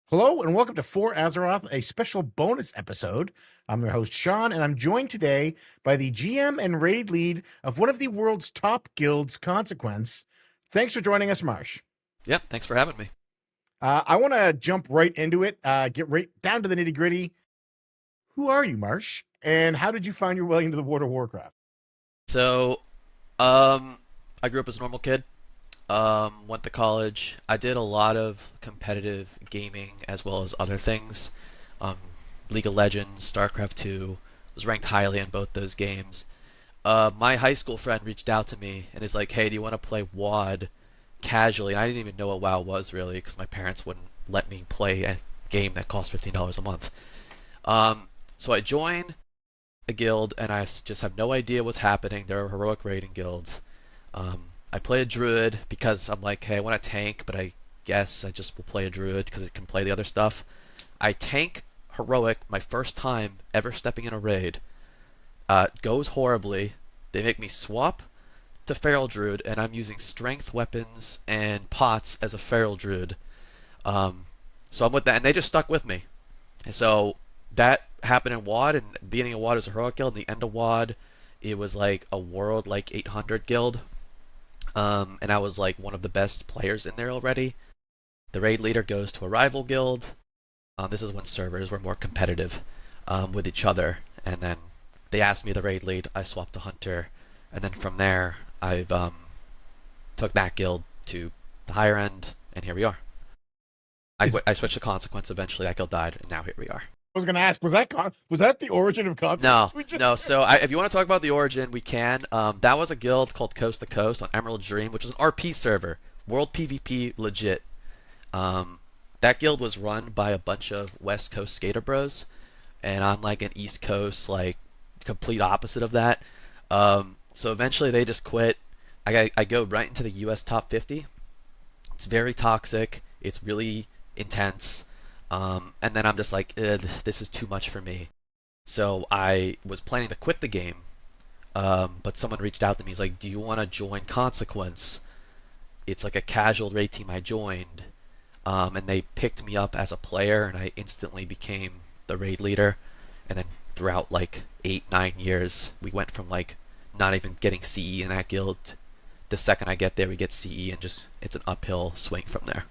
Hello and welcome to For Azeroth, a special bonus episode. I'm your host, Sean, and I'm joined today by the GM and raid lead of one of the world's top guilds, Consequence. Thanks for joining us, Marsh. Yep, thanks for having me. I want to jump right into it, get right down to the nitty gritty. Who are you, Marsh? And how did you find your way into the World of Warcraft? So, I grew up as a normal kid. Went to college. I did a lot of competitive gaming as well as other things. Um, League of Legends, StarCraft 2, was ranked highly in both those games. My high school friend reached out to me and is like, "Hey, do you want to play WoD casually?" And I didn't even know what WoW was really because my parents wouldn't let me play a game that cost $15 a month. Um, so I joined a guild, and I just have no idea what's happening. They're a heroic raiding guild. I play a druid because I'm like, hey, I want to tank, but I guess I just will play a druid because it can play the other stuff. I tank heroic my first time ever stepping in a raid. Goes horribly. They make me swap to feral druid, and I'm using strength weapons and pots as a feral druid. Um, so I'm with that, and they just stuck with me. And so that happened in WoD, and beginning of WoD is a heroic guild, and the end of WoD, it was like a world like 800 guild. And I was like one of the best players in there already. The raid leader goes to a rival guild. This is when servers were more competitive with each other, and then they asked me the raid lead. I swapped to hunter, and then from there I've took that guild to the higher end, and here we are. Is, I switched to consequence eventually. That guild died, and now here we are. I was going to ask, was that the origin of No, Consequence? no. So if you want to talk about the origin, we can. That was a guild called Coast to Coast on Emerald Dream, which is an RP server, world PvP legit. That guild was run by a bunch of West Coast skater bros, and I'm like an East Coast, like complete opposite of that. So eventually they just quit. I go right into the U.S. top 50. It's very toxic. It's really intense. And then I'm just like, this is too much for me. So I was planning to quit the game, but someone reached out to me. He's like, "Do you want to join Consequence?" It's like a casual raid team I joined, and they picked me up as a player, and I instantly became the raid leader. And then throughout like 8, 9 years, we went from like not even getting CE in that guild. The second I get there, we get CE, and just it's an uphill swing from there.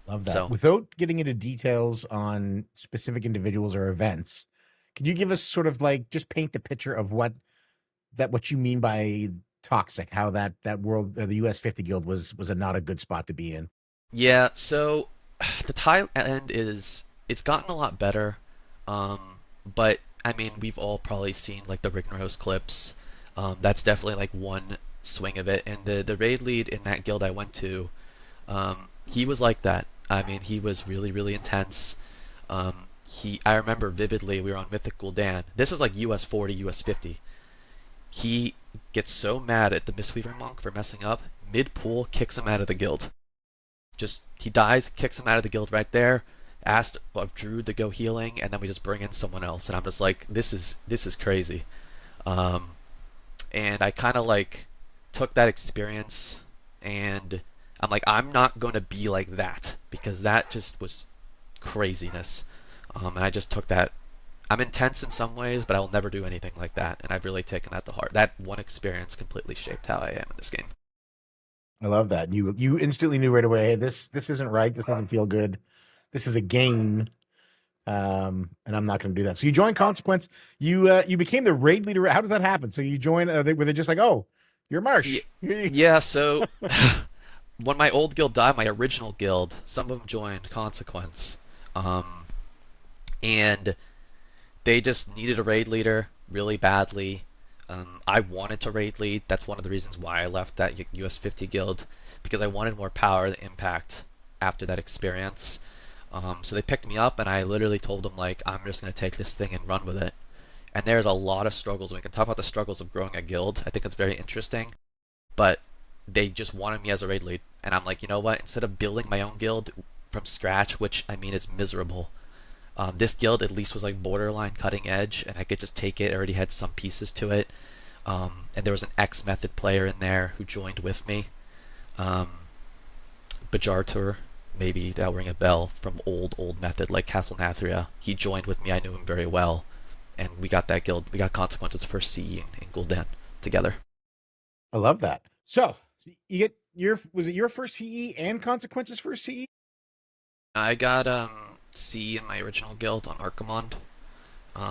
Love that. So Without getting into details on specific individuals or events, can you give us sort of like just paint the picture of what you mean by toxic? How that world, the US 50 Guild was a not a good spot to be in. yeah, so the Thai end is it's gotten a lot better, um, but I mean we've all probably seen like the Rignaros clips. That's definitely like one swing of it, and the raid lead in that guild I went to, he was like that. I mean he was really intense. I remember vividly we were on Mythic Gul'dan. This is like US 40, US 50. He gets so mad at the Mistweaver monk for messing up, mid pool kicks him out of the guild. Just he dies, kicks him out of the guild right there. Asked of Druid to go healing, and then we just bring in someone else. And I'm just like, this is crazy. Um, and I kind of like took that experience, and I'm like, I'm not going to be like that because that just was craziness. And I just took that. I'm intense in some ways, but I will never do anything like that. And I've really taken that to heart. That one experience completely shaped how I am in this game. I love that. You instantly knew right away, hey, this isn't right. This doesn't feel good. This is a game. And I'm not going to do that. So you joined Consequence. You became the raid leader. How does that happen? So you joined. Were they just like, oh, you're Marsh? Yeah, so when my old guild died, my original guild, some of them joined Consequence. Um, and they just needed a raid leader really badly. I wanted to raid lead. That's one of the reasons why I left that US 50 guild, because I wanted more power to impact after that experience. So they picked me up, and I literally told them, like, I'm just going to take this thing and run with it. And there's a lot of struggles. We can talk about the struggles of growing a guild. I think it's very interesting. But they just wanted me as a raid lead. And I'm like, you know what? Instead of building my own guild from scratch, which, I mean, is miserable, this guild at least was like borderline cutting edge, and I could just take it. I already had some pieces to it. And there was an X method player in there who joined with me. Bajar Tour. maybe that'll ring a bell from old method like Castle Nathria. He joined with me. I knew him very well, and we got that guild. We got Consequences for CE in Gul'dan together. I love that. So you get was it your first CE and Consequences first CE? I got CE in my original guild on Archimond,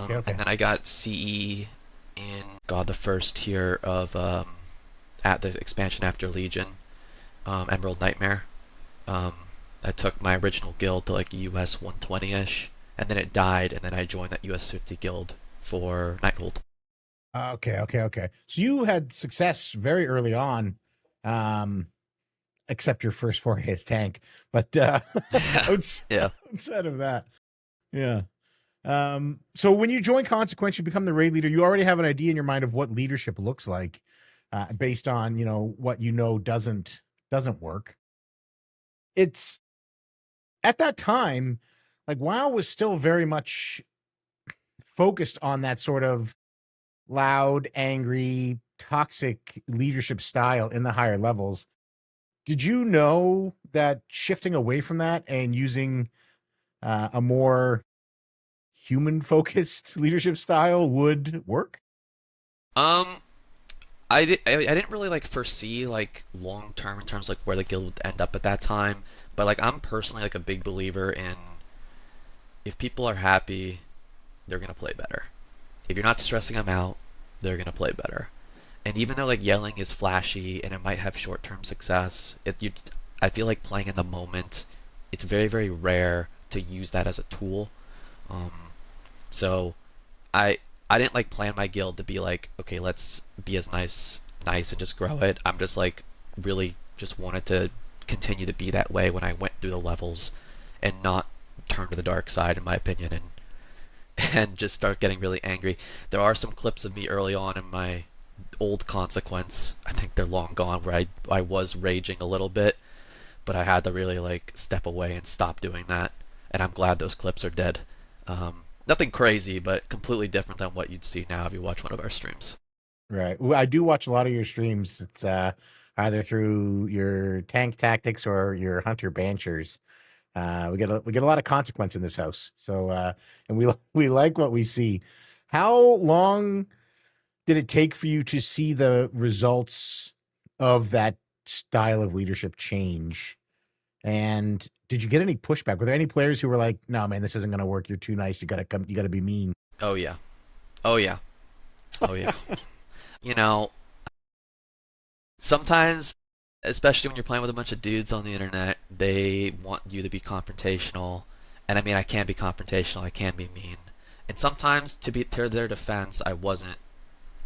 Okay, and okay. then I got CE in God the first tier of at the expansion after Legion, Emerald Nightmare. Um, I took my original guild to like US 120-ish, and then it died, and then I joined that US 50 guild for Nighthold. Okay, okay, okay. So you had success very early on, um, except your first foray as tank. But Yeah. outside of that, yeah. So when you join Consequence, you become the raid leader. You already have an idea in your mind of what leadership looks like, based on what doesn't work. It's at that time, like WoW was still very much focused on that sort of loud, angry, toxic leadership style in the higher levels. Did you know that shifting away from that and using a more human focused leadership style would work? Um, I didn't really like foresee like long term in terms of like where the guild would end up at that time, but like I'm personally like a big believer in if people are happy, they're gonna play better. If you're not stressing them out, they're gonna play better. And even though like yelling is flashy and it might have short-term success, I feel like playing in the moment, it's very rare to use that as a tool. Um, so I I didn't like plan my guild to be like, okay, let's be as nice and just grow it. I'm just like really just wanted to continue to be that way when I went through the levels and not turn to the dark side in my opinion and just start getting really angry. There are some clips of me early on in my old Consequence. I think they're long gone where I was raging a little bit, but I had to really like step away and stop doing that. And I'm glad those clips are dead. Nothing crazy, but completely different than what you'd see now if you watch one of our streams. Right. Well, I do watch a lot of your streams. It's either through your tank tactics or your hunter banchers. We get a lot of consequence in this house. So and we like what we see. How long did it take for you to see the results of that style of leadership change? And did you get any pushback? Were there any players who were like, "No, man, this isn't going to work. You're too nice. You got to come. You got to be mean." Oh yeah. Oh yeah. Oh yeah. You know, sometimes, especially when you're playing with a bunch of dudes on the internet, they want you to be confrontational. And I mean, I can be confrontational, I can be mean. And sometimes, to their defense, I wasn't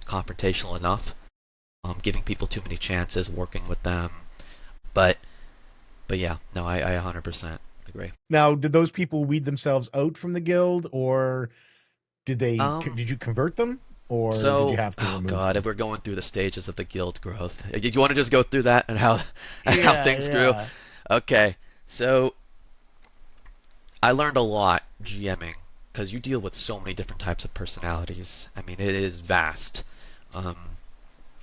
confrontational enough, giving people too many chances, working with them. But, but yeah, no, I 100% agree. Now, did those people weed themselves out from the guild, or Um, did you convert them, or did you so, have to oh remove God, them? if we're going through the stages of the guild growth, you want to just go through that and how and how Yeah, things grew? yeah. Okay, so I learned a lot GMing because you deal with so many different types of personalities. I mean, it is vast. Um,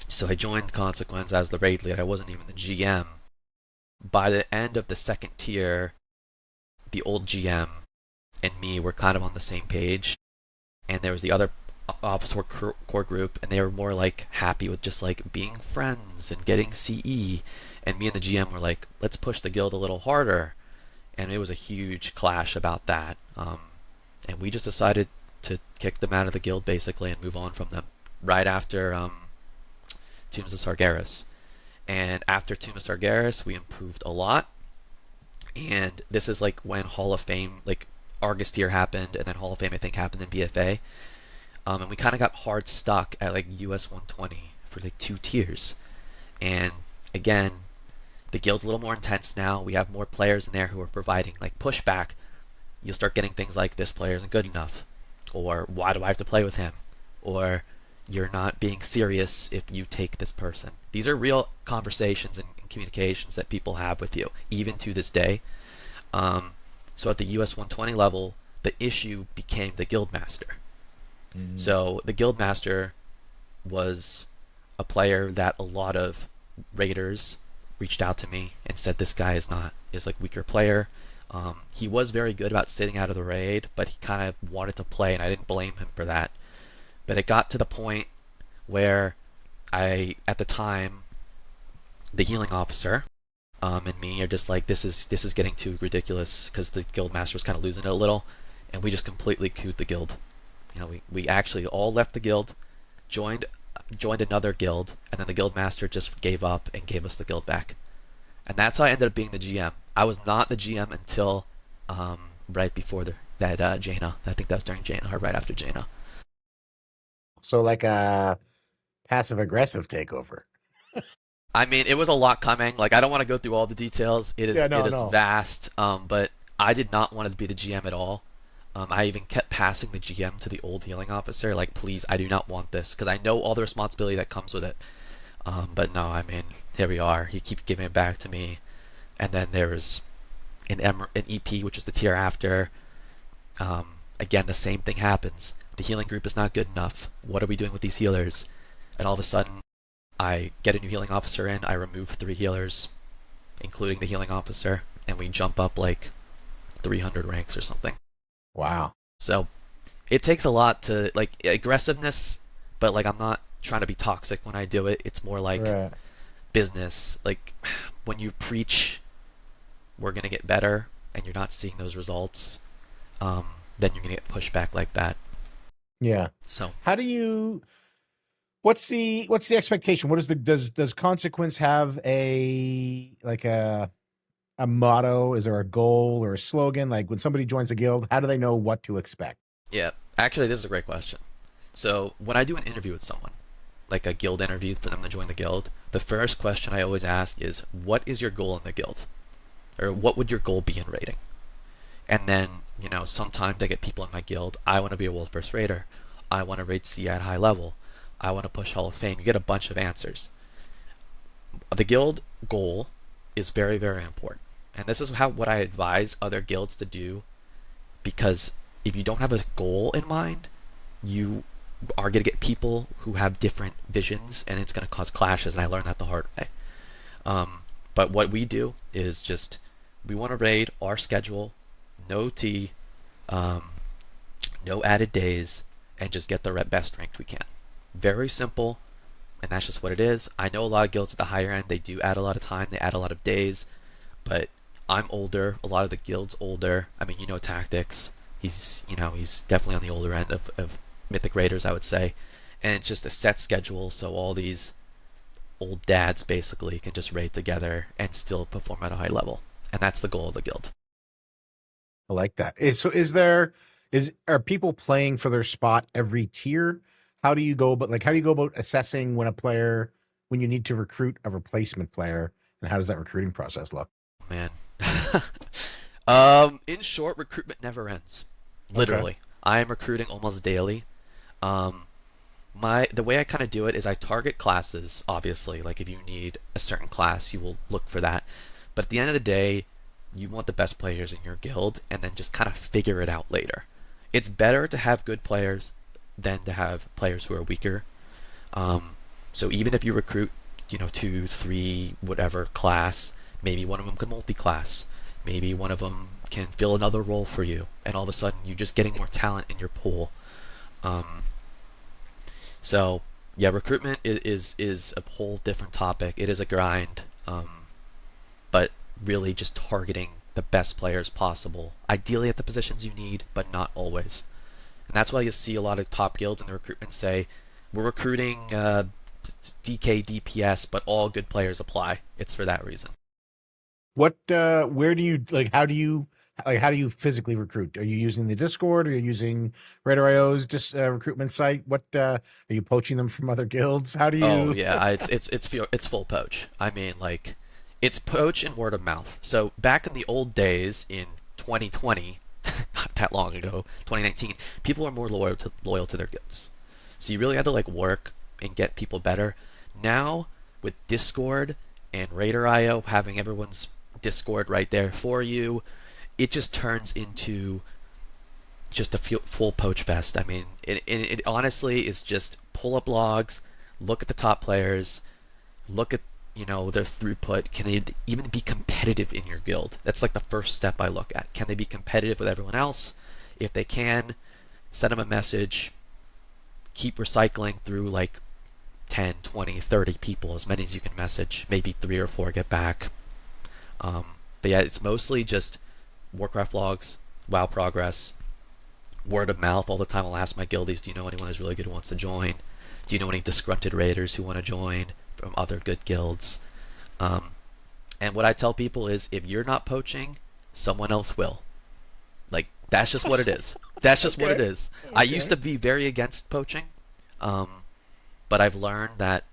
so I joined Consequence as the raid lead. I wasn't even the GM. By the end of the second tier, the old GM and me were kind of on the same page, and there was the other officer core group, and they were more like happy with just like being friends and getting CE. And me and the GM were like, let's push the guild a little harder. And it was a huge clash about that. And we just decided to kick them out of the guild basically and move on from them right after Tombs of Sargeras. And after Tombs of Sargeras, we improved a lot. And this is like when Hall of Fame, like Argus tier happened, and then Hall of Fame I think happened in BFA. And we kind of got hard stuck at like US 120 for like 2 tiers. And again, the guild's a little more intense now. We have more players in there who are providing like pushback. You'll start getting things like this player isn't good enough, or why do I have to play with him, or you're not being serious if you take this person. These are real conversations and communications that people have with you, even to this day. Um, so at the US 120 level, the issue became the guildmaster. Mm. So the guildmaster was a player that a lot of raiders reached out to me and said this guy is like weaker player. He was very good about sitting out of the raid, but he kind of wanted to play, and I didn't blame him for that. But it got to the point where at the time, the healing officer and me are just like, this is getting too ridiculous because the guild master was kind of losing it a little, and we just completely queued the guild. We actually all left the guild, joined joined another guild, and then the guild master just gave up and gave us the guild back. And that's how I ended up being the GM. I was not the GM until right before that Jaina. I think that was during Jaina or right after Jaina. So like a passive aggressive takeover. I mean, it was a lot coming. Like, I don't want to go through all the details. It is Yeah, it no, is no. vast. But I did not want to be the GM at all. I even kept passing the GM to the old healing officer. Like, please, I do not want this because I know all the responsibility that comes with it. But no, I mean, here we are. He keeps giving it back to me. And then there's an EP, which is the tier after. Um, Again, the same thing happens. The healing group is not good enough. What are we doing with these healers? And all of a sudden, I get a new healing officer in. I remove 3 healers, including the healing officer, and we jump up like 300 ranks or something. Wow. So it takes a lot to like aggressiveness, but like I'm not trying to be toxic when I do it. It's more like Right. business. Like when you preach, we're gonna get better, and you're not seeing those results, um, then you're gonna get pushback like that. Yeah. So How do you what's the expectation? What is the does consequence have a motto? Is there a goal or a slogan? Like when somebody joins a guild, how do they know what to expect? yeah, actually, this is a great question. So when I do an interview with someone, like a guild interview for them to join the guild, the first question I always ask is, what is your goal in the guild? Or what would your goal be in raiding? And then, sometimes I get people in my guild, I want to be a world first raider. I want to raid C at high level. I want to push Hall of Fame. You get a bunch of answers. The guild goal is very, very important. And this is what I advise other guilds to do, because if you don't have a goal in mind, you are going to get people who have different visions, and it's going to cause clashes, and I learned that the hard way. But what we do is just, we want to raid our schedule, no T, um, no added days, and just get the best ranked we can. Very simple, and that's just what it is. I know a lot of guilds at the higher end, they do add a lot of time, they add a lot of days, but I'm older, a lot of the guild's older. I mean, tactics. He's definitely on the older end of Mythic Raiders, I would say. And it's just a set schedule, so all these old dads basically can just raid together and still perform at a high level. And that's the goal of the guild. I like that. Are people playing for their spot every tier? How do you go about assessing when you need to recruit a replacement player, and how does that recruiting process look? Man. In short, recruitment never ends. Okay. Literally. I am recruiting almost daily. Um, the way I kind of do it is I target classes, obviously. Like if you need a certain class, you will look for that. But at the end of the day, you want the best players in your guild and then just kind of figure it out later. It's better to have good players than to have players who are weaker. Um, so even if you recruit, 2, 3, whatever class, maybe one of them can multi-class. Maybe one of them can fill another role for you, and all of a sudden you're just getting more talent in your pool. Um, so yeah, recruitment is a whole different topic. It is a grind, but really just targeting the best players possible, ideally at the positions you need, but not always. And that's why you see a lot of top guilds in the recruitment say, we're recruiting DK, DPS, but all good players apply. It's for that reason. Where do you how do you physically recruit? Are you using the Discord? Are you using Raider.io's just recruitment site? Are you poaching them from other guilds? How do Oh you? yeah, it's full poach. I mean, like, it's poach and word of mouth. So back in the old days in 2020, not that long ago, 2019, people are more loyal to their guilds. So you really had to like work and get people better. Now with Discord and Raider.io having everyone's Discord right there for you, it just turns into just a full poach fest. I mean, it honestly is just pull up logs, look at the top players, look at their throughput? Can they even be competitive in your guild? That's like the first step I look at. Can they be competitive with everyone else? If they can, send them a message. Keep recycling through like 10, 20, 30 people, as many as you can message. Maybe 3 or 4 get back. Um, but yeah, it's mostly just Warcraft logs, WoW progress, word of mouth all the time. I'll ask my guildies, do you know anyone who's really good who wants to join? Do you know any disgruntled raiders who want to join from other good guilds? Um, and what I tell people is, if you're not poaching, someone else will. Like, that's just what it is. That's just what it Okay. is. I used Okay. to be very against poaching, um, but I've learned that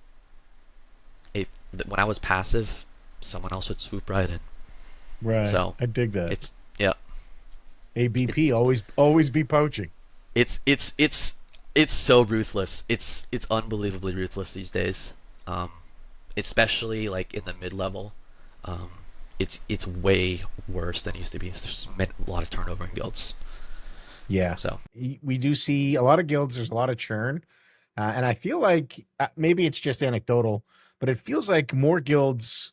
when I was passive, someone else would swoop right in. Right. So I dig that. it's yeah, it, ABP always be poaching. it's it's it's it's so ruthless. It's unbelievably ruthless these days. Um, Especially like in the mid level. Um, it's way worse than it used to be. There's a lot of turnover in guilds. Yeah. So We do see a lot of guilds. There's a lot of churn. And I feel like maybe it's just anecdotal, but it feels like more guilds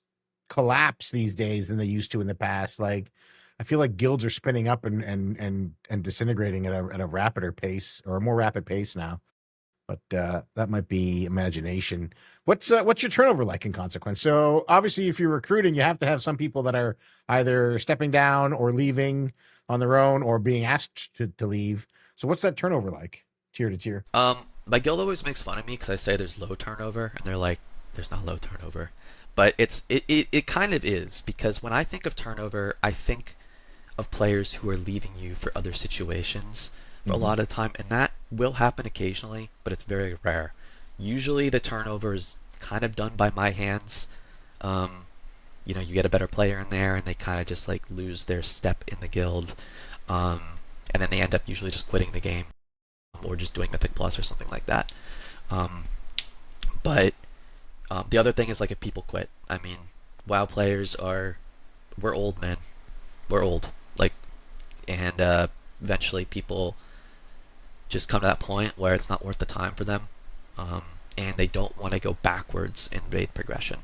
collapse these days than they used to in the past. Like, I feel like guilds are spinning up and disintegrating at a rapider pace, or a more rapid pace now. But that might be imagination. What's your turnover like in consequence? So obviously, if you're recruiting, you have to have some people that are either stepping down or leaving on their own, or being asked to leave. So what's that turnover like, tier to tier? my guild always makes fun of me because I say there's low turnover, and they're like, "There's not low turnover," but it kind of is, because when I think of turnover, I think of players who are leaving you for other situations for a Mm-hmm. lot of the time, and that will happen occasionally, but it's very rare. Usually the turnover is kind of done by my hands. Um, you get a better player in there, and they kind of just like lose their step in the guild, um, and then they end up usually just quitting the game or just doing Mythic Plus or something like that. Um, but the other thing is, like, if people quit. I mean, WoW players we're old, man. We're old. Like, and eventually people just come to that point where it's not worth the time for them, um, and they don't want to go backwards in raid progression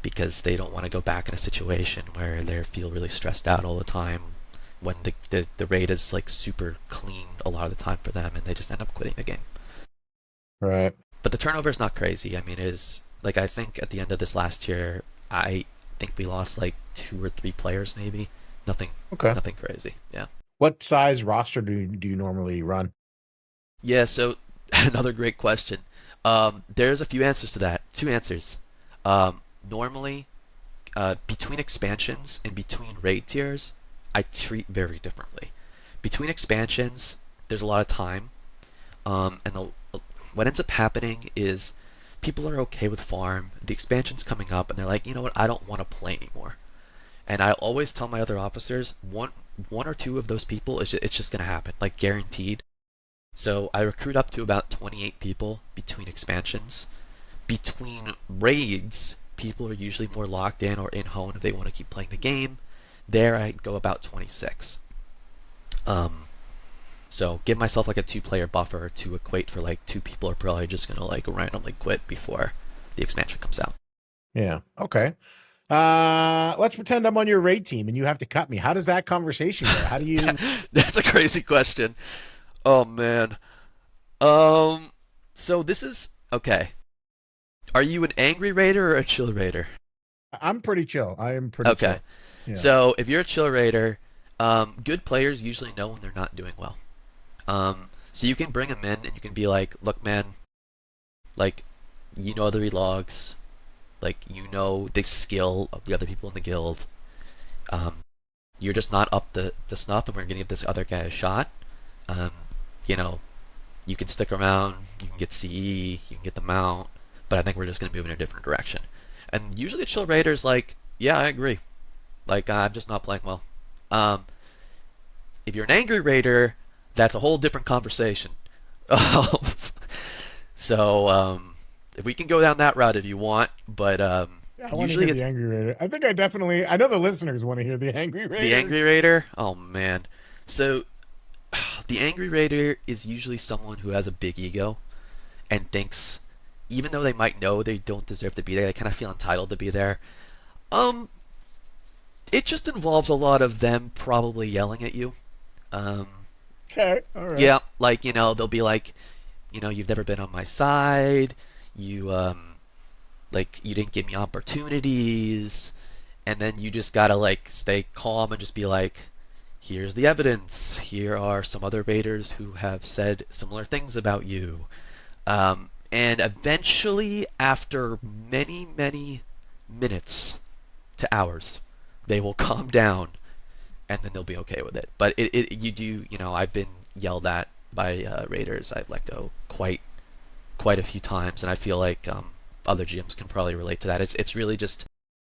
because they don't want to go back in a situation where they feel really stressed out all the time when the raid is like super clean a lot of the time for them, and they just end up quitting the game. Right. But the turnover is not crazy. I mean, it is like, I think at the end of this last year, I think we lost like 2 or 3 players maybe. Nothing, Okay. nothing crazy. Yeah. What size roster do you normally run? Yeah. So another great question. There's a few answers to that. 2 answers. Normally, between expansions and between raid tiers, I treat very differently. Between expansions, there's a lot of time, and what ends up happening is people are okay with farm. The expansion's coming up, and they're like, you know what? I don't want to play anymore. And I always tell my other officers, one or two of those people, it's just gonna happen, like guaranteed. So I recruit up to about 28 people between expansions. Between raids, people are usually more locked in or in hone if they want to keep playing the game. There I go about 26. Um, so give myself like a 2 player buffer to equate for like 2 people are probably just gonna like randomly quit before the expansion comes out. Yeah. Okay. Let's pretend I'm on your raid team and you have to cut me. How does that conversation go? How do you? That's a crazy question. Oh man. Um. So this is okay. Are you an angry raider or a chill raider? I'm pretty chill. I am pretty Okay. chill. Yeah. So if you're a chill raider, good players usually know when they're not doing well. So you can bring them in and you can be like, look, man, like, the relogs, like, the skill of the other people in the guild. Um, you're just not up the snuff, and we're gonna give this other guy a shot. Um, you know, you can stick around, you can get CE, you can get the mount, but I think we're just gonna move in a different direction. And usually the chill raiders like, yeah, I agree. Like, I'm just not playing well. Um, if you're an angry raider, that's a whole different conversation. So if we can go down that route if you want, but Yeah, I want to hear usually the it's angry raider. I think I know the listeners want to hear the angry the raider. angry raider. Oh man. So the angry raider is usually someone who has a big ego and thinks even though they might know they don't deserve to be there, they kind of feel entitled to be there. Um, it just involves a lot of them probably yelling at you. Um, Okay, all right. yeah, like they'll be like, you've never been on my side. You like you didn't give me opportunities, and then you just gotta like stay calm and just be like, here's the evidence. Here are some other raiders who have said similar things about you. And eventually, after many, many minutes to hours, they will calm down and then they'll be okay with it. But you do, I've been yelled at by raiders. I've let go quite a few times, and I feel like other GMs can probably relate to that. It's really just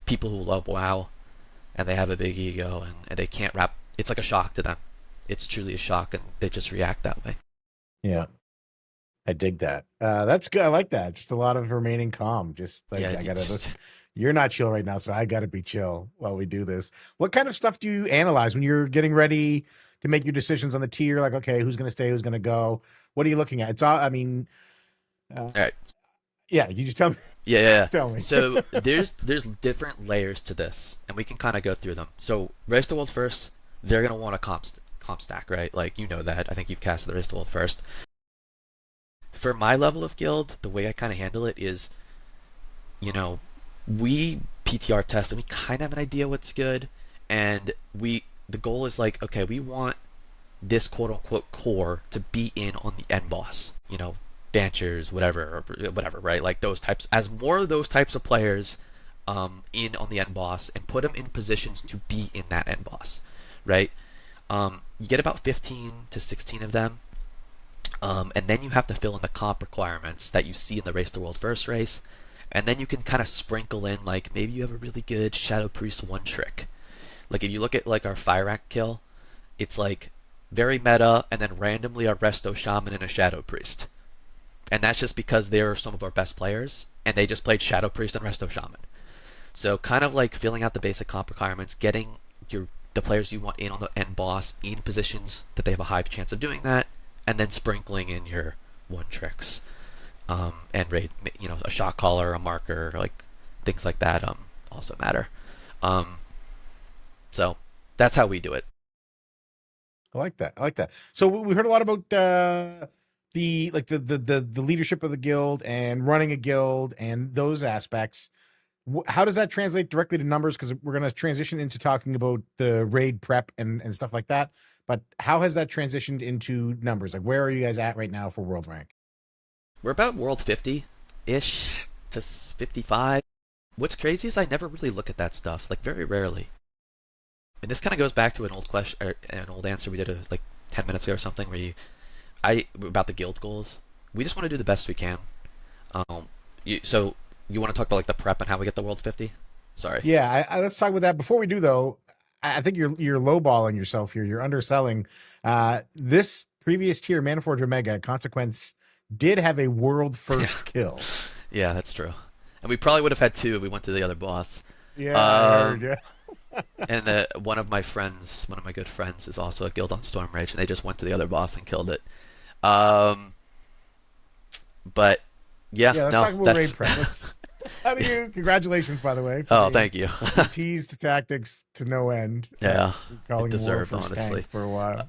people who love WoW and they have a big ego and they can't wrap. It's like a shock to them. It's truly a shock, and they just react that way. Yeah, I dig that. That's good. I like that. Just a lot of remaining calm. Just like Yeah, I you gotta just listen. You're not chill right now, so I gotta be chill while we do this. What kind of stuff do you analyze when you're getting ready to make your decisions on the tier? Like, okay, who's gonna stay, who's gonna go? What are you looking at? It's all. I mean, all right. yeah. You just tell me. Yeah, yeah, yeah. Tell me. So there's different layers to this, and we can kind of go through them. So Race to World first, they're gonna want a comp stack, right? Like that. I think you've casted the Race to World first. For my level of guild, the way I kind of handle it is, you know, we PTR test and we kind of have an idea what's good, and the goal is like, okay, we want this quote unquote core to be in on the end boss, Banchers, whatever, right? Like those types, as more of those types of players in on the end boss and put them in positions to be in that end boss, right? You get about 15 to 16 of them, and then you have to fill in the comp requirements that you see in the Race to World first race, and then you can kind of sprinkle in like maybe you have a really good Shadow Priest one trick. Like if you look at like our Fire Act kill, it's like very meta, and then randomly a Resto Shaman and a Shadow Priest. And that's just because they're some of our best players, and they just played Shadow Priest and Resto Shaman. So kind of like filling out the basic comp requirements, getting the players you want in on the end boss in positions that they have a high chance of doing that, and then sprinkling in your one tricks, and raid, a shot caller, a marker, like things like that, also matter. Um, so that's how we do it. I like that. I like that. So we heard a lot about the leadership of the guild and running a guild and those aspects. How does that translate directly to numbers? Because we're going to transition into talking about the raid prep and stuff like that. But how has that transitioned into numbers? Like, where are you guys at right now for world rank? We're about World 50-ish to 55. What's crazy is I never really look at that stuff, like very rarely. And this kind of goes back to an old question, or an old answer we did like 10 minutes ago or something, about the guild goals. We just want to do the best we can. So you want to talk about like the prep and how we get the World 50? Sorry. Yeah, let's talk about that. Before we do, though, I think you're lowballing yourself here. You're underselling. This previous tier, Maniforge Omega Consequence, did have a world first kill. Yeah, that's true. And we probably would have had two if we went to the other boss. Yeah, I heard. Yeah. And one of my good friends, is also a guild on Storm Rage, and they just went to the other boss and killed it. But yeah, Let's no, talk about raid prep. How do you? Congratulations, by the way. Oh, thank you. Teased tactics to no end. Yeah, calling deserved, war honestly, for a while.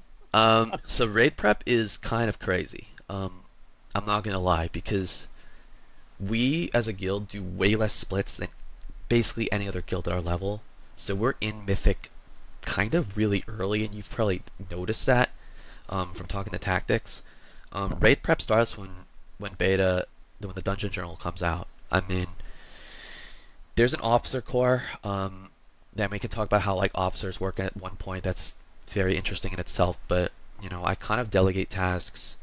So raid prep is kind of crazy. I'm not gonna lie, because we as a guild do way less splits than basically any other guild at our level. So we're in Mythic kind of really early, and you've probably noticed that from talking to tactics. Raid prep starts when when the dungeon journal comes out. I mean, there's an officer core. Then we can talk about how like officers work at one point. That's very interesting in itself. But I kind of delegate tasks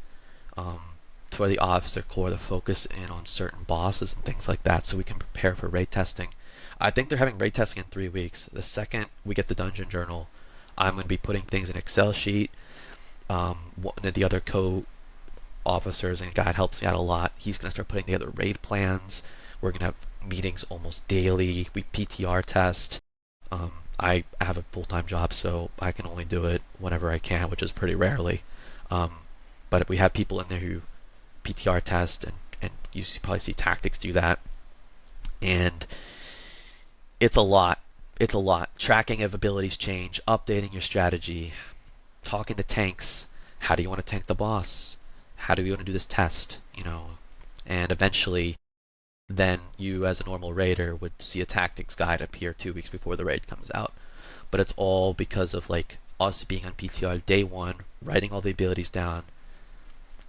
for the officer core to focus in on certain bosses and things like that, so we can prepare for raid testing. I think they're having raid testing in 3 weeks. The second we get the dungeon journal, I'm going to be putting things in Excel sheet. One of the other co-officers and guy helps me out a lot. He's going to start putting together raid plans. We're going to have meetings almost daily. We PTR test. I have a full-time job, so I can only do it whenever I can, which is pretty rarely. But if we have people in there who PTR test and probably see tactics do that, and it's a lot. It's a lot. Tracking of abilities change, updating your strategy, talking to tanks. How do you want to tank the boss? How do you want to do this test? And eventually, then you as a normal raider would see a tactics guide appear 2 weeks before the raid comes out. But it's all because of like us being on PTR day one, writing all the abilities down,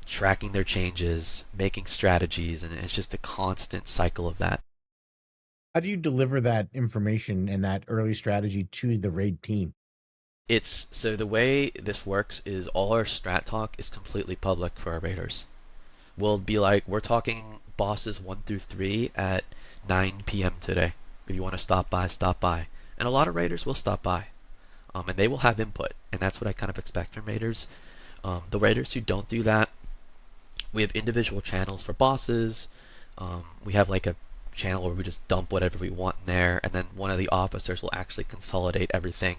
tracking their changes, making strategies, and it's just a constant cycle of that. How do you deliver that information and that early strategy to the raid team? It's so the way this works is all our strat talk is completely public for our raiders. We'll be like, we're talking bosses 1 through 3 at 9 p.m. today. If you want to stop by, stop by. And a lot of raiders will stop by. And they will have input, and that's what I kind of expect from raiders. The raiders who don't do that, we have individual channels for bosses. We have like a channel where we just dump whatever we want in there, and then one of the officers will actually consolidate everything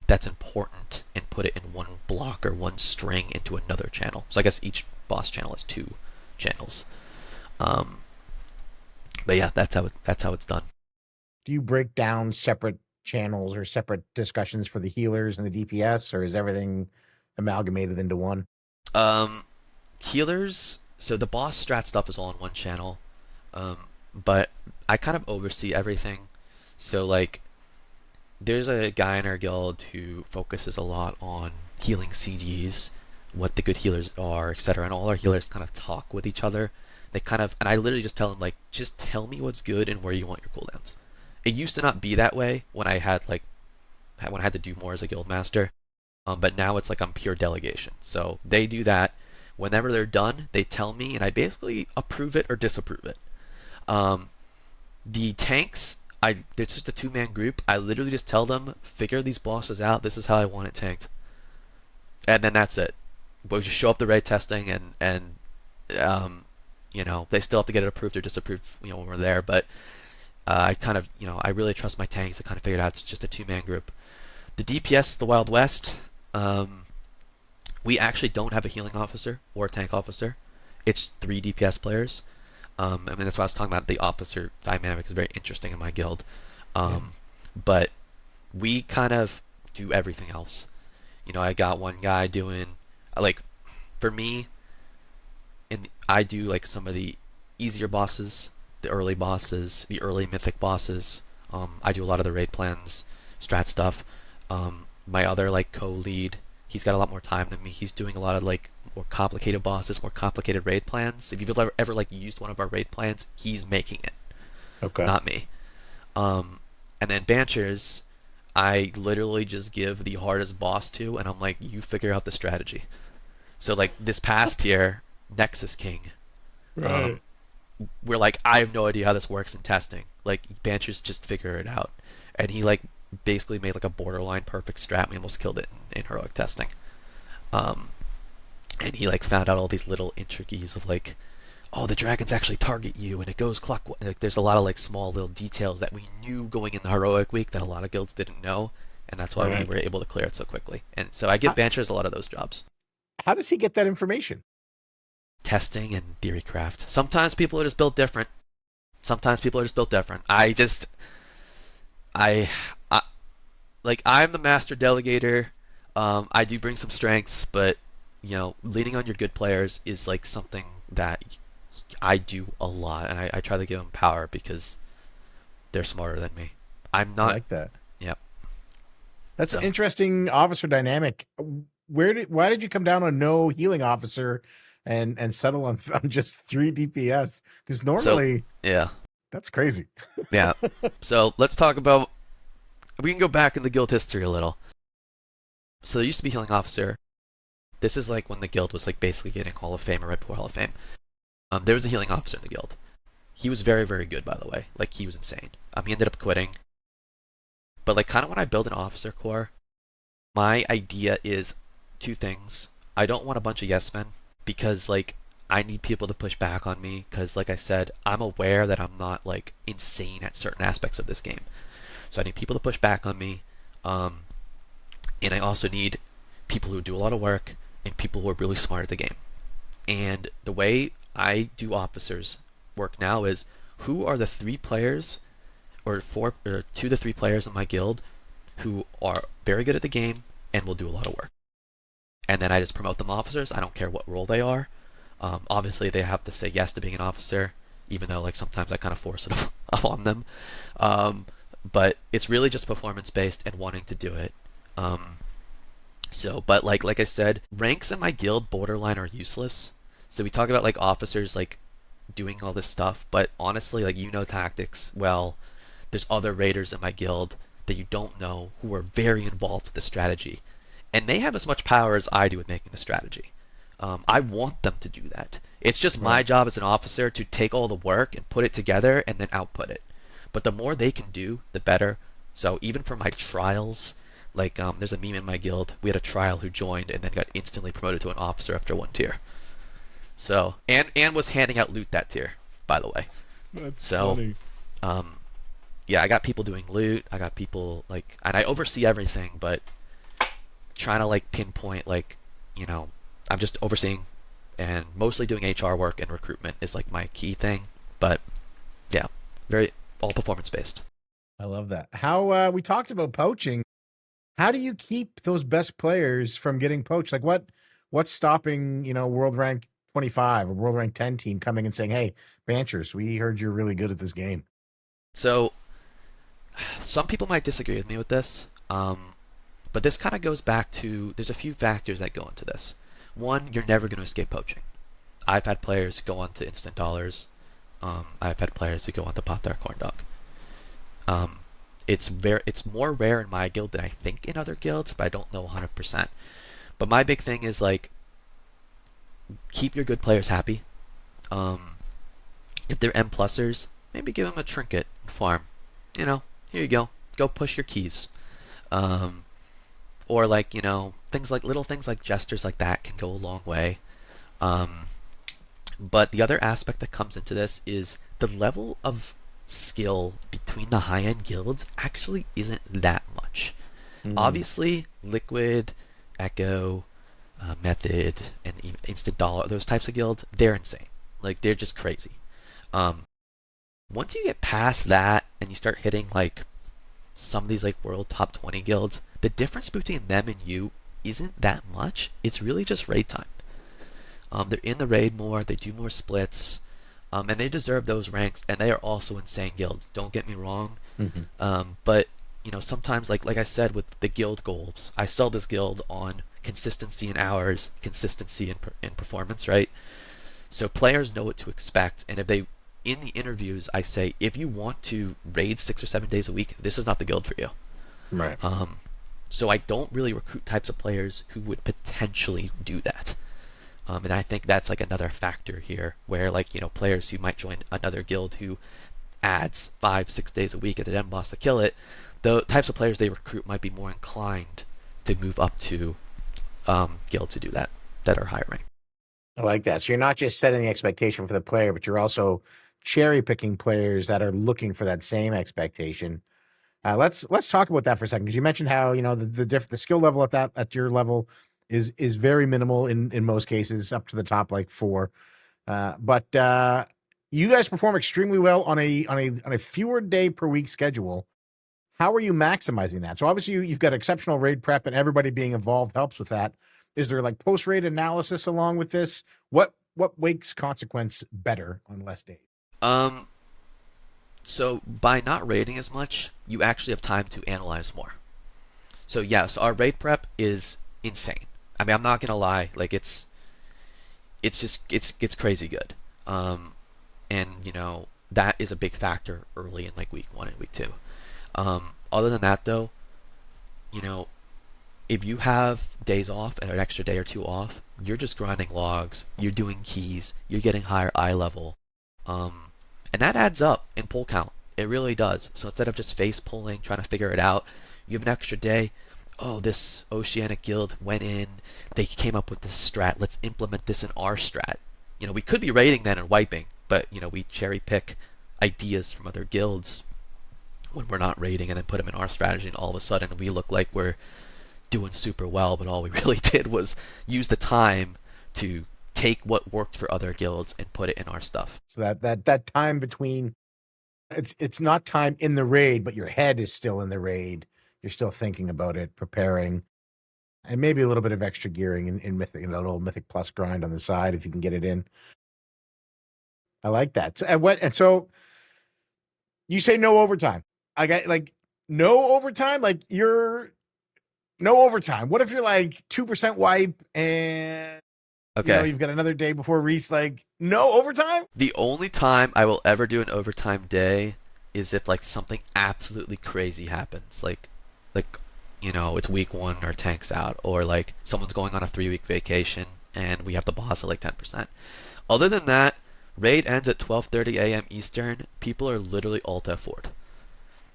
that's important and put it in one block or one string into another channel. So I guess each boss channel has 2 channels. But yeah, that's how it's done. Do you break down separate channels or separate discussions for the healers and the DPS, or is everything amalgamated into one? Um, Healers, so the boss strat stuff is all on one channel, um, but I kind of oversee everything. So like, there's a guy in our guild who focuses a lot on healing CGs, what the good healers are, etc. And all our healers kind of talk with each other. And I literally just tell them like, just tell me what's good and where you want your cooldowns. It used to not be that way when I had to do more as a guild master. But now it's like I'm pure delegation. So they do that. Whenever they're done, they tell me, and I basically approve it or disapprove it. Um, the tanks, it's just a 2-man group. I literally just tell them, figure these bosses out. This is how I want it tanked, and then that's it. We just show up the raid testing, and um, they still have to get it approved or disapproved, when we're there. But I kind of, I really trust my tanks. I kind of figured out it's just a 2-man group. The DPS, the Wild West. We actually don't have a healing officer or a tank officer. It's 3 DPS players. I mean, that's what I was talking about. The officer dynamic is very interesting in my guild. Yeah. But we kind of do everything else. I got one guy doing, like, for me, I do like some of the easier bosses, the early bosses, the early mythic bosses. I do a lot of the raid plans, strat stuff. My other like co-lead, he's got a lot more time than me. He's doing a lot of like more complicated bosses, more complicated raid plans. If you've ever like used one of our raid plans, he's making it, Okay. not me. And then Banchers, I literally just give the hardest boss to, and I'm like, you figure out the strategy. So like this past year, Nexus King, um, Right. we're like, I have no idea how this works in testing. Like Banchers just figure it out, and he like basically made like a borderline perfect strat. We almost killed it in heroic testing. Um, and he like found out all these little intricacies of like, oh, the dragons actually target you, and it goes clockwise. Like, there's a lot of like small little details that we knew going in the heroic week that a lot of guilds didn't know, and that's why we Right. were able to clear it so quickly. And so I give How, Banchers a lot of those jobs. how does he get that information? Testing and theory craft. Sometimes people are just built different. Sometimes people are just built different. I, I like I'm the master delegator. I do bring some strengths, but leaning on your good players is like something that I do a lot, and I try to give them power because they're smarter than me. I'm I not. like that. Yep. That's an So interesting officer dynamic. Why did you come down on no healing officer and settle on, on just 3 DPS? Because so normally yeah, that's crazy. yeah. So let's talk about. We can go back in the guild history a little. So there used to be healing officer. This is like when the guild was like basically getting Hall of Fame or right before Hall of Fame. There was a healing officer in the guild. He was very, very good, by the way. Like, he was insane. He ended up quitting. But, like, kind of when I build an officer core, my idea is 2 things. I don't want a bunch of yes men because, like, I need people to push back on me because, like I said, I'm aware that I'm not, like, insane at certain aspects of this game. So I need people to push back on me. And I also need people who do a lot of work and people who are really smart at the game. And the way I do officers work now is who are the 3 players or 2 to 3 players in my guild who are very good at the game and will do a lot of work. And then I just promote them officers. I don't care what role they are. Obviously, they have to say yes to being an officer, even though like sometimes I kind of force it on them. Um, but it's really just performance based and wanting to do it. Um, but like I said, ranks in my guild borderline are useless. So we talk about like officers like doing all this stuff, but honestly, like tactics well. There's other raiders in my guild that you don't know who are very involved with the strategy, and they have as much power as I do with making the strategy. I want them to do that. It's just my Right. job as an officer to take all the work and put it together and then output it. But the more they can do, the better. So even for my trials, like there's a meme in my guild. We had a trial who joined and then got instantly promoted to an officer after 1 tier. So and was handing out loot that tier, by the way. That's So funny. um, yeah, I got people doing loot. I got people like, and I oversee everything, but trying to like pinpoint like, you know, I'm just overseeing and mostly doing HR work and recruitment is like my key thing. But yeah, very all performance based. I love that. How we talked about poaching. How do you keep those best players from getting poached? Like what's stopping, world rank 25 or world rank 10 team coming and saying, "Hey, Banchers, we heard you're really good at this game." So some people might disagree with me with this, but this kind of goes back to there's a few factors that go into this. One, you're never going to escape poaching. I've had players go on to instant dollars. I've had players who go on to pop their corn dog. Um, it's more rare in my guild than I think in other guilds, but I don't know 100%. But my big thing is like keep your good players happy. Um, if they're M plusers, maybe give them a trinket and farm. Here you go. Go push your keys. Um, or like things like little things like gestures like that can go a long way. Um, but the other aspect that comes into this is the level of skill between the high-end guilds actually isn't that much. Mm. Obviously, Liquid, Echo, Method, and even Instant Dollar, those types of guilds, they're insane. Like they're just crazy. Um, Once you get past that and you start hitting like some of these like world top 20 guilds, the difference between them and you isn't that much. It's really just raid time. They're in the raid more, they do more splits, and they deserve those ranks, and they are also insane guilds. Don't get me wrong. Mm-hmm. But sometimes like I said with the guild goals, I sell this guild on consistency in hours, consistency in performance, right? So players know what to expect, and if they in the interviews I say if you want to raid 6 or 7 days a week, this is not the guild for you. Right. Um, so I don't really recruit types of players who would potentially do that. And I think that's like another factor here, where like players who might join another guild who adds 5, 6 days a week at the den boss to kill it, the types of players they recruit might be more inclined to move up to guilds to do that are higher ranked. I like that. So you're not just setting the expectation for the player, but you're also cherry picking players that are looking for that same expectation. Let's talk about that for a second, because you mentioned how the skill level at your level is very minimal in most cases, up to the top like 4. But you guys perform extremely well on a fewer day per week schedule. How are you maximizing that? So obviously you've got exceptional raid prep, and everybody being involved helps with that. Is there like post raid analysis along with this? What makes consequence better on less days? Um, so by not raiding as much, you actually have time to analyze more. So yes, our raid prep is insane. I mean, I'm not gonna lie, like it's just it's crazy good. Um, and that is a big factor early in like week 1 and week 2. Other than that though, you know, if you have days off and an extra day or 2 off, you're just grinding logs, you're doing keys, you're getting higher eye level, and that adds up in pull count. It really does. So instead of just face pulling, trying to figure it out, you have an extra day. Oh, this Oceanic Guild went in, they came up with this strat. Let's implement this in our strat. We could be raiding then and wiping, but we cherry pick ideas from other guilds when we're not raiding and then put them in our strategy, and all of a sudden we look like we're doing super well, but all we really did was use the time to take what worked for other guilds and put it in our stuff. So that time between, it's not time in the raid, but your head is still in the raid. You're still thinking about it, preparing, and maybe a little bit of extra gearing in Mythic, a little Mythic Plus grind on the side if you can get it in. I like that. So you say no overtime. I got like no overtime. Like you're no overtime. What if you're like 2% wipe and Okay. you've got another day before Reese? Like no overtime. The only time I will ever do an overtime day is if like something absolutely crazy happens. Like it's week 1 or tank's out, or like someone's going on a 3-week vacation and we have the boss at like 10%. Other than that, raid ends at 12:30 a.m. Eastern. People are literally alt F4'd.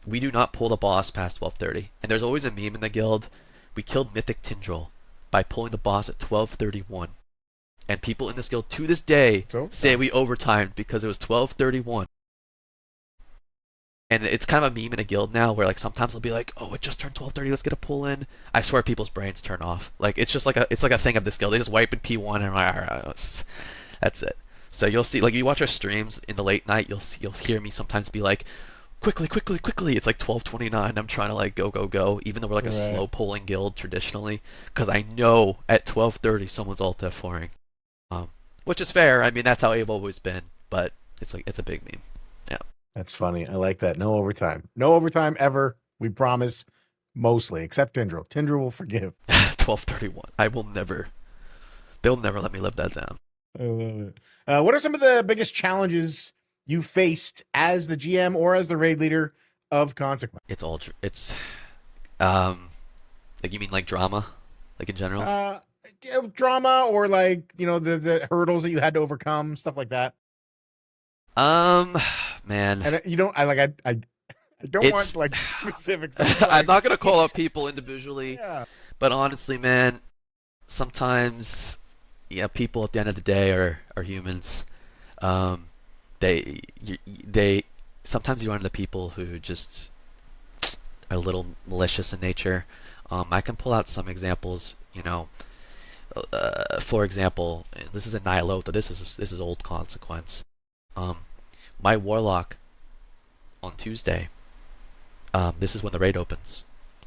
We do not pull the boss past 12:30. And there's always a meme in the guild. We killed Mythic Tindril by pulling the boss at 12:31. And people in this guild to this day say we overtimed because it was 12:31. And it's kind of a meme in a guild now where like sometimes they'll be like, "Oh, it just turned 12:30, let's get a pull in." I swear people's brains turn off. Like it's just like a thing of this guild. They just wipe in P1 and I'm like, "All right, that's it." So you'll see, like you watch our streams in the late night, you'll hear me sometimes be like, "Quickly, quickly, quickly!" It's like 12:29. I'm trying to like go, go, go, even though we're like a slow pulling guild traditionally, because I know at 12:30 someone's alt F4ing. Which is fair. I mean, that's how I've always been, but it's a big meme. Yeah. That's funny. I like that. No overtime. No overtime ever. We promise. Mostly, except Tindril. Tindril will forgive. 12:31. I will never. They'll never let me live that down. I love it. What are some of the biggest challenges you faced as the GM or as the raid leader of Consequence? It's like you mean like drama, like in general. Drama or like the hurdles that you had to overcome, stuff like that. Man. And you don't. I don't want like specifics. I'm not gonna call out people individually, yeah. But honestly, man, sometimes people at the end of the day are humans. They sometimes you run into people who just are a little malicious in nature. I can pull out some examples. For example, this is a Nihilotha. This is old Consequence. My Warlock on Tuesday. This is when the raid opens.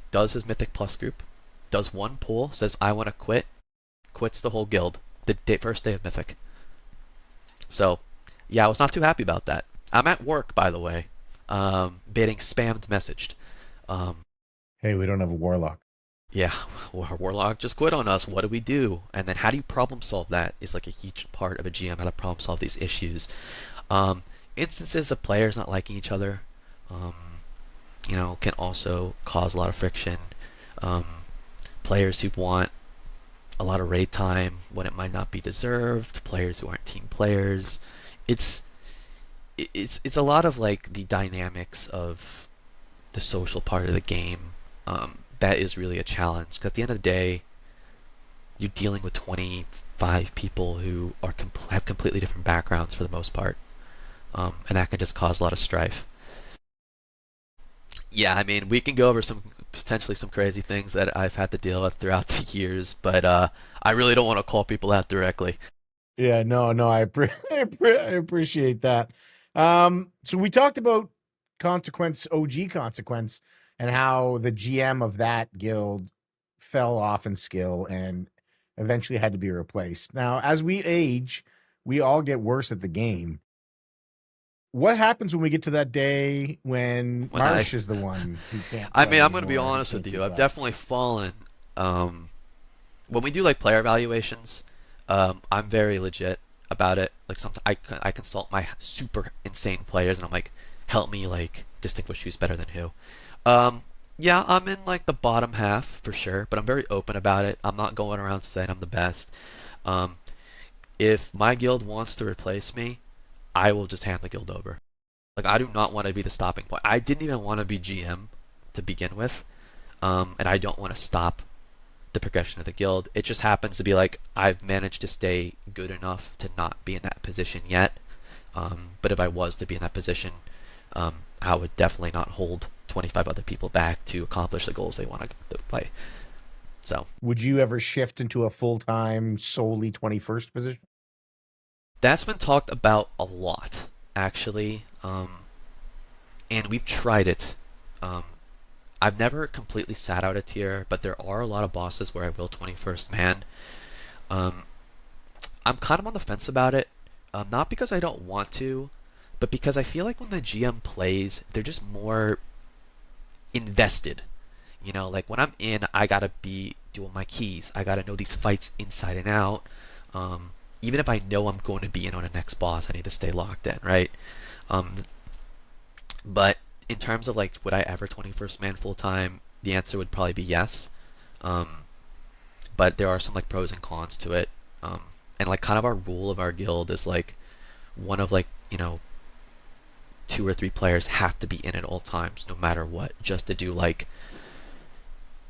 Does his Mythic Plus group. Does one pull. Says I want to quit. Quits the whole guild. The first day of Mythic. So, yeah, I was not too happy about that. I'm at work, by the way. Getting spammed messaged. Hey, we don't have a Warlock. Yeah, Warlock just quit on us. What do we do? And then how do you problem solve that is like a huge part of a GM, how to problem solve these issues. Instances of players not liking each other, can also cause a lot of friction. Players who want a lot of raid time when it might not be deserved. Players who aren't team players. It's a lot of like the dynamics of the social part of the game. That is really a challenge. Because at the end of the day, you're dealing with 25 people who have completely different backgrounds for the most part. And that can just cause a lot of strife. Yeah, I mean, we can go over potentially some crazy things that I've had to deal with throughout the years, but I really don't want to call people out directly. Yeah, no, I appreciate that. So we talked about OG Consequence, and how the GM of that guild fell off in skill and eventually had to be replaced. Now, as we age, we all get worse at the game. What happens when we get to that day when Marsh is the one who can't play I mean, I'm going to be anymore honest and with can't you. keep I've up? definitely fallen. When we do like player evaluations, I'm very legit about it. Like sometimes I consult my super insane players and I'm like, help me like distinguish who's better than who. Yeah, I'm in like the bottom half for sure, but I'm very open about it. I'm not going around saying I'm the best. If my guild wants to replace me, I will just hand the guild over. Like I do not want to be the stopping point. I didn't even want to be GM to begin with, and I don't want to stop the progression of the guild. It just happens to be like I've managed to stay good enough to not be in that position yet. But if I was to be in that position, I would definitely not hold 25 other people back to accomplish the goals they want to play. So, would you ever shift into a full-time solely 21st position? That's been talked about a lot, actually, and we've tried it. Um, I've never completely sat out a tier, but there are a lot of bosses where I will 21st man. Um, I'm kind of on the fence about it, not because I don't want to, but because I feel like when the GM plays, they're just more invested. You know, like when I'm in, I gotta be doing my keys. I gotta know these fights inside and out. Um, Even if I know I'm going to be in on the next boss, I need to stay locked in, right? Um, but in terms of like, would I ever 21st man full time? The answer would probably be yes. Um, but there are some like pros and cons to it. Um, and like kind of our rule of our guild is like one of like, you know, two or three players have to be in at all times, no matter what, just to do like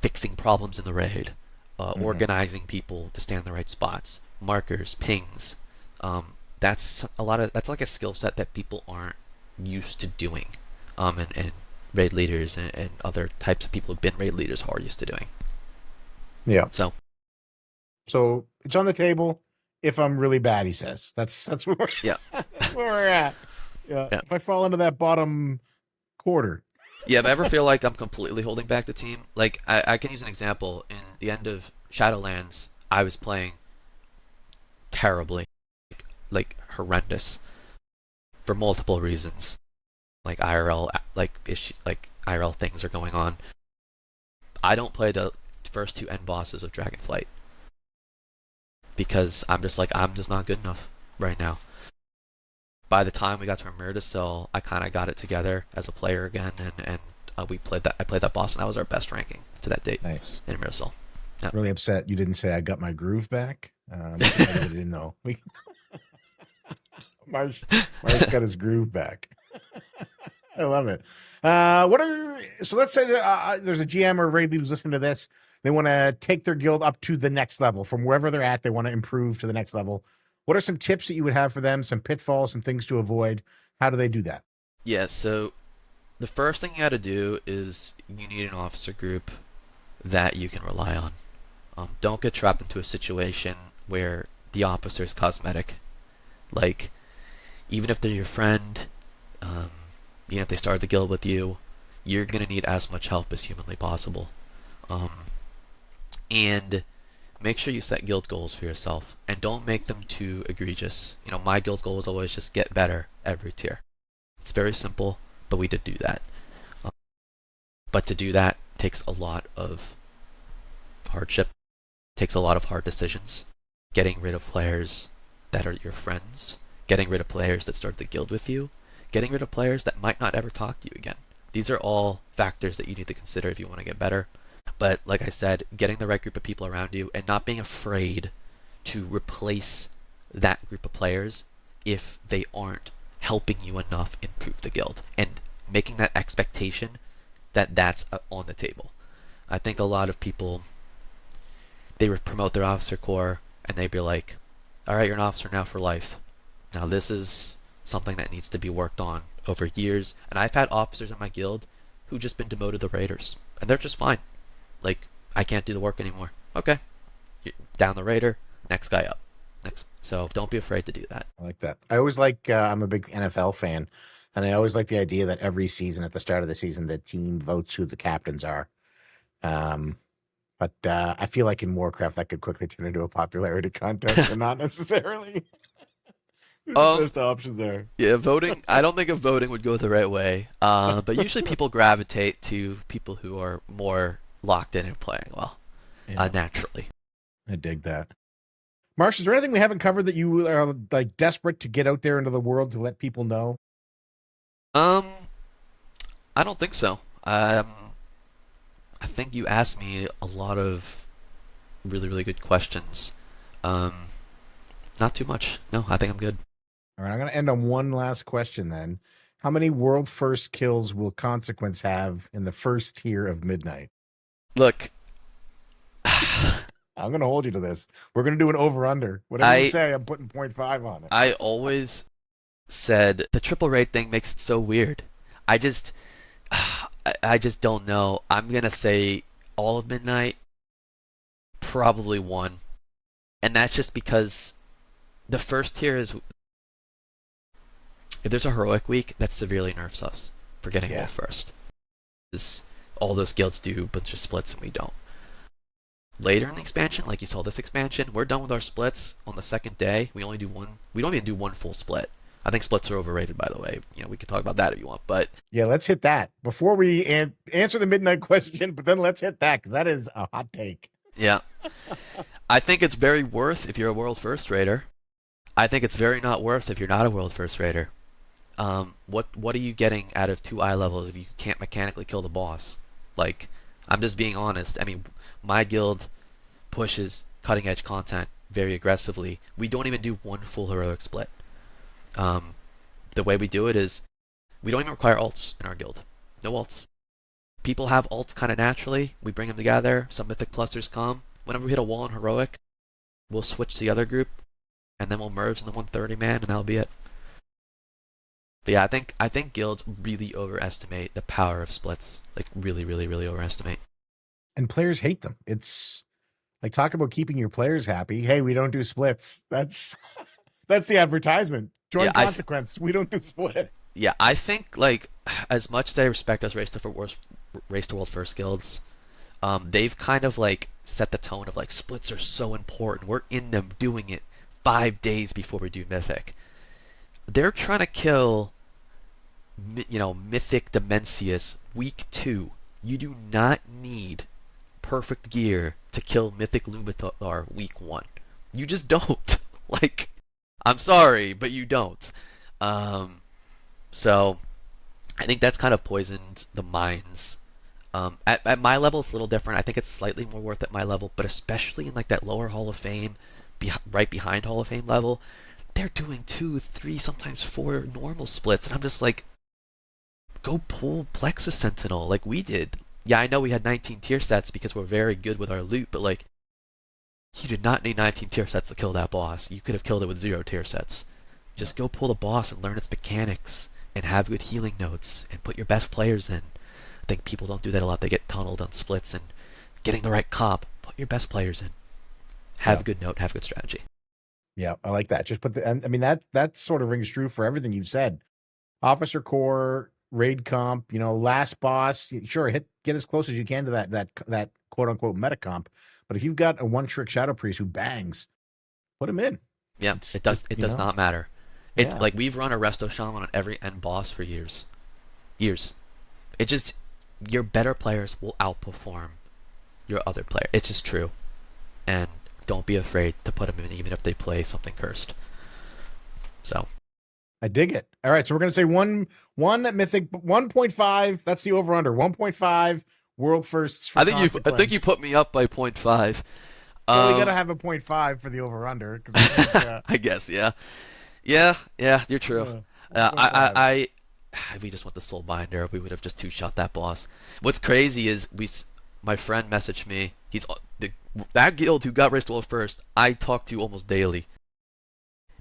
fixing problems in the raid, Hmm. organizing people to stand in the right spots, markers, pings. That's a lot of that's like a skill set that people aren't used to doing, and raid leaders and other types of people who've been raid leaders are used to doing. Yeah. So So it's on the table. If I'm really bad, he says. That's where yeah, that's where we're at. Yeah. yeah, If I fall into that bottom quarter. yeah. If I ever feel like I'm completely holding back the team, like I can use an example. In the end of Shadowlands, I was playing terribly, like horrendous, for multiple reasons. Like IRL, like IRL things are going on. I don't play the first two end bosses of Dragonflight because I'm just not good enough right now. By the time we got to Murdercell, I kind of got it together as a player again, and we played that. I played that boss, and that was our best ranking to that date Nice. in Murdercell. Yeah. Really upset you didn't say I got my groove back. We can edit it in though. Marsh Marsh got his groove back. I love it. What are so? Let's say that there's a GM or a raid leader who's listening to this. They want to take their guild up to the next level from wherever they're at. They want to improve to the next level. What are some tips that you would have for them? Some pitfalls, some things to avoid. How do they do that? Yeah. So the first thing you got to do is you need an officer group that you can rely on. Don't get trapped into a situation where the officer is cosmetic. Like even if they're your friend, um, even if they started the guild with you, you're gonna need as much help as humanly possible. Um, and make sure you set guild goals for yourself, and don't make them too egregious. You know, my guild goal was always just get better every tier. It's very simple, but we did do that. Um, but to do that takes a lot of hardship, takes a lot of hard decisions. Getting rid of players that are your friends, getting rid of players that start the guild with you, getting rid of players that might not ever talk to you again. These are all factors that you need to consider if you want to get better. But like I said, getting the right group of people around you and not being afraid to replace that group of players if they aren't helping you enough improve the guild, and making that expectation that that's on the table. I think a lot of people, they would promote their officer corps and they'd be like, all right, you're an officer now for life. Now this is something that needs to be worked on over years. And I've had officers in my guild who just been demoted to raiders, and they're just fine. Like, I can't do the work anymore. Okay, down the raider, next guy up. Next. So don't be afraid to do that. I like that. I always like. I'm a big NFL fan, and I always like the idea that every season, at the start of the season, the team votes who the captains are. Um, but I feel like in Warcraft that could quickly turn into a popularity contest, and not necessarily who the um, best options are. yeah, voting. I don't think if voting would go the right way. But usually people gravitate to people who are more locked in and playing well, Yeah, naturally. I dig that. Marsh, is there anything we haven't covered that you are like desperate to get out there into the world to let people know? Um, I don't think so. I think you asked me a lot of really, really good questions. Um, Not too much. No, I think I'm good. All right, I'm going to end on one last question then. How many world first kills will Consequence have in the first tier of Midnight? Look, I'm going to hold you to this. We're going to do an over under. Whatever you I say, I'm putting 0.5 on it. I always said the triple raid thing makes it so weird. I just I just don't know. I'm gonna say all of midnight, probably one, and that's just because the first tier is if there's a heroic week, that severely nerfs us for getting Yeah. world first. This, all those guilds do a bunch of splits and we don't. Later in the expansion, like you saw this expansion, we're done with our splits on the second day. We only do one. We don't even do one full split. I think splits are overrated, by the way. We can talk about that if you want. But Yeah, let's hit that before we answer the midnight question. But then let's hit that because that is a hot take. yeah, I think it's very worth if you're a world first raider. I think it's very not worth if you're not a world first raider. What are you getting out of 2 eye levels if you can't mechanically kill the boss? Like, I'm just being honest. I mean, my guild pushes cutting edge content very aggressively. We don't even do one full heroic split. The way we do it is we don't even require ults in our guild. No ults. People have ults kind of naturally. We bring them together. Some mythic clusters come. Whenever we hit a wall in heroic, we'll switch to the other group, and then we'll merge in the 130 man, and that'll be it. But yeah, I think guilds really overestimate the power of splits. Like really, really, really overestimate. And players hate them. It's like, talk about keeping your players happy. Hey, we don't do splits. That's the advertisement. Join Yeah, Consequence. We don't do split. Yeah, I think like as much as I respect us race to world first guilds, they've kind of like set the tone of like splits are so important. We're in them doing it 5 days before we do mythic. They're trying to kill, mythic Dimensius week 2. You do not need perfect gear to kill mythic Luminar week 1. You just don't. Like, I'm sorry, but you don't. So I think that's kind of poisoned the minds. At my level, it's a little different. I think it's slightly more worth at my level, but especially in like that lower Hall of Fame, right behind Hall of Fame level, they're doing 2, 3, sometimes 4 normal splits, and I'm just like, go pull Plexus Sentinel like we did. Yeah, I know we had 19 tier sets because we're very good with our loot, but like, you did not need 19 tier sets to kill that boss. You could have killed it with 0 tier sets. Just go pull the boss and learn its mechanics and have good healing notes and put your best players in. I think people don't do that a lot. They get tunneled on splits and getting the right comp. Put your best players in. Have a good note, have good strategy. Yeah, I like that. Just put the, I mean, that sort of rings true for everything you've said. Officer core, raid comp, last boss. Sure, get as close as you can to that quote unquote meta comp. But if you've got a one trick shadow priest who bangs, put him in. Yeah, It's it does. just, It does not matter. Yeah. Like we've run a Resto Shaman on every end boss for years. It just, your better players will outperform your other player. It's just true. And don't be afraid to put them in, even if they play something cursed. So I dig it. All right, so we're gonna say one mythic 1.5. That's the over under 1.5 world firsts. For I think you put me up by 0.5. Well, we gotta have a 0.5 for the over under. I guess, yeah. Yeah, you're true. If we just went the Soul Binder, we would have just 2-shot that boss. What's crazy is my friend messaged me. That guild who got raised to world first, I talk to almost daily.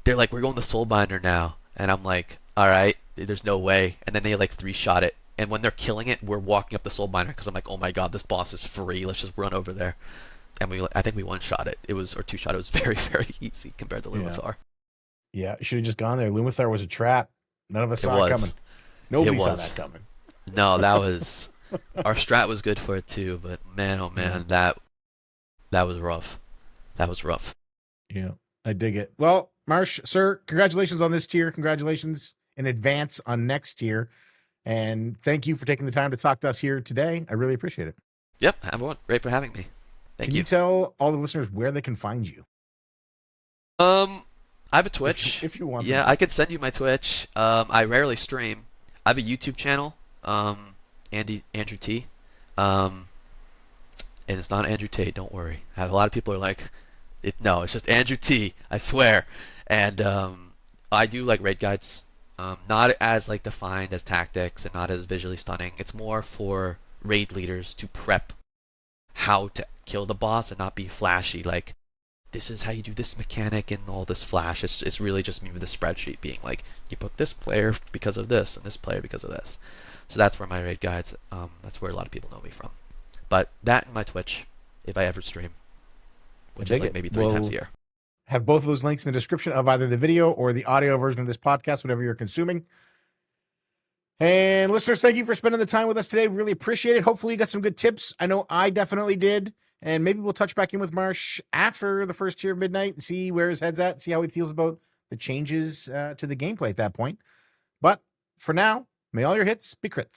They're like, we're going the Soul Binder now, and I'm like, all right, there's no way. And then they like 3-shot it, and when they're killing it, we're walking up the Soul Binder because I'm like, oh my god, this boss is free. Let's just run over there. And I think we 1-shot it. Or 2-shot. It was very, very easy compared to Luthor. Yeah, should have just gone there. Luthor was a trap. None of us saw it coming. Nobody saw that coming. No, that was our strat was good for it too, but man, oh man, that was rough. That was rough. Yeah, I dig it. Well, Marsh, sir, congratulations on this tier. Congratulations in advance on next tier. And thank you for taking the time to talk to us here today. I really appreciate it. Yep, everyone, great for having me. Thank you. Can you tell all the listeners where they can find you? I have a Twitch. If you want. Yeah, I could send you my Twitch. I rarely stream. I have a YouTube channel, Andrew T. And it's not Andrew Tate, don't worry. I have a lot of people are like, no, it's just Andrew T. I swear. And I do like raid guides. Not as like defined as tactics and not as visually stunning. It's more for raid leaders to prep how to kill the boss and not be flashy. Like, this is how you do this mechanic and all this flash. It's really just me with a spreadsheet being like, you put this player because of this and this player because of this. So that's where my raid guides. That's where a lot of people know me from. But that and my Twitch, if I ever stream, which is like maybe 3 times a year. Have both of those links in the description of either the video or the audio version of this podcast, whatever you're consuming. And listeners, thank you for spending the time with us today. Really appreciate it. Hopefully you got some good tips. I know I definitely did. And maybe we'll touch back in with Marsh after the first tier of Midnight and see where his head's at, see how he feels about the changes to the gameplay at that point. But for now, may all your hits be crits.